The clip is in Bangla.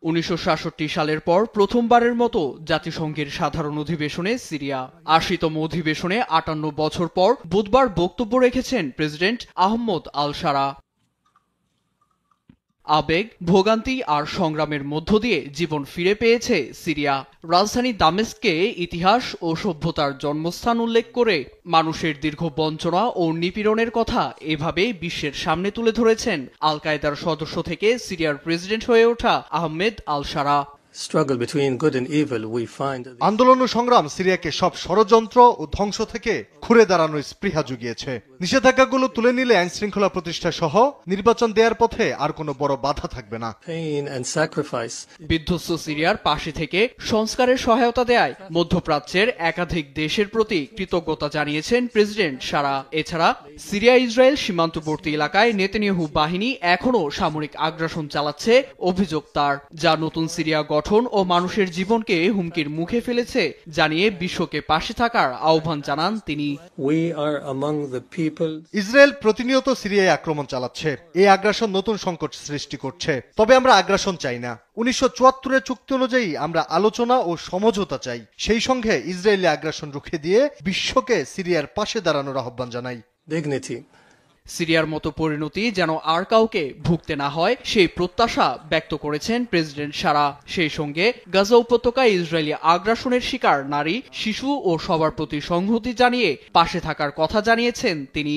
1967 সালের পর প্রথমবারের মতো জাতিসংঘের সাধারণ অধিবেশনে সিরিয়া ৮০তম অধিবেশনে ৫৮ বছর পর বুধবার বক্তব্য রেখেছেন প্রেসিডেন্ট আহমদ আল শারা। আবেগ, ভোগান্তি আর সংগ্রামের মধ্য দিয়ে জীবন ফিরে পেয়েছে সিরিয়া। রাজধানী দামেস্কে ইতিহাস ও সভ্যতার জন্মস্থান উল্লেখ করে মানুষের দীর্ঘ বঞ্চনা ও নিপীড়নের কথা এভাবে বিশ্বের সামনে তুলে ধরেছেন আল কায়েদার সদস্য থেকে সিরিয়ার প্রেসিডেন্ট হয়ে ওঠা আহমেদ আল শারা। আন্দোলন ও সংগ্রাম সিরিয়াকে সব ষড়যন্ত্র ও ধ্বংস থেকে ঘুরে দাঁড়ানোর স্পৃহা জুগিয়েছে। নিষেধাজ্ঞাগুলো তুলে নিলে আইন শৃঙ্খলা প্রতিষ্ঠা সহ নির্বাচন দেওয়ার পথে আর কোনো বড় বাধা থাকবে না। বিধ্বস্ত সিরিয়ার পাশে থেকে সংস্কারের সহায়তা দেয় মধ্যপ্রাচ্যের একাধিক দেশের প্রতি কৃতজ্ঞতা জানিয়েছেন প্রেসিডেন্ট শারা। এছাড়া সিরিয়া ইসরায়েল সীমান্তবর্তী এলাকায় নেতানিয়াহু বাহিনী এখনও সামরিক আগ্রাসন চালাচ্ছে অভিযোগ তার, যা নতুন সিরিয়া গঠন ও মানুষের জীবনকে হুমকির মুখে ফেলেছে জানিয়ে বিশ্বকে পাশে থাকার আহ্বান জানান তিনি। ইসরায়েল প্রতিনিয়ত সিরিয়ায় আক্রমণ চালাচ্ছে। এই আগ্রাসন নতুন সংকট সৃষ্টি করছে, তবে আমরা আগ্রাসন চাই না। 1974 চুক্তি অনুযায়ী আমরা আলোচনা ও সমঝোতা চাই। সেই সঙ্গে ইসরায়েলি আগ্রাসন রুখে দিয়ে বিশ্বকে সিরিয়ার পাশে দাঁড়ানোর আহ্বান জানাই। সিরিয়ার মতো পরিণতি যেন আর কাউকে ভুগতে না হয় সেই প্রত্যাশা ব্যক্ত করেছেন প্রেসিডেন্ট শারা। সেই সঙ্গে গাজা উপত্যকায় ইসরায়েলি আগ্রাসনের শিকার নারী, শিশু ও সবার প্রতি সংহতি জানিয়ে পাশে থাকার কথা জানিয়েছেন তিনি।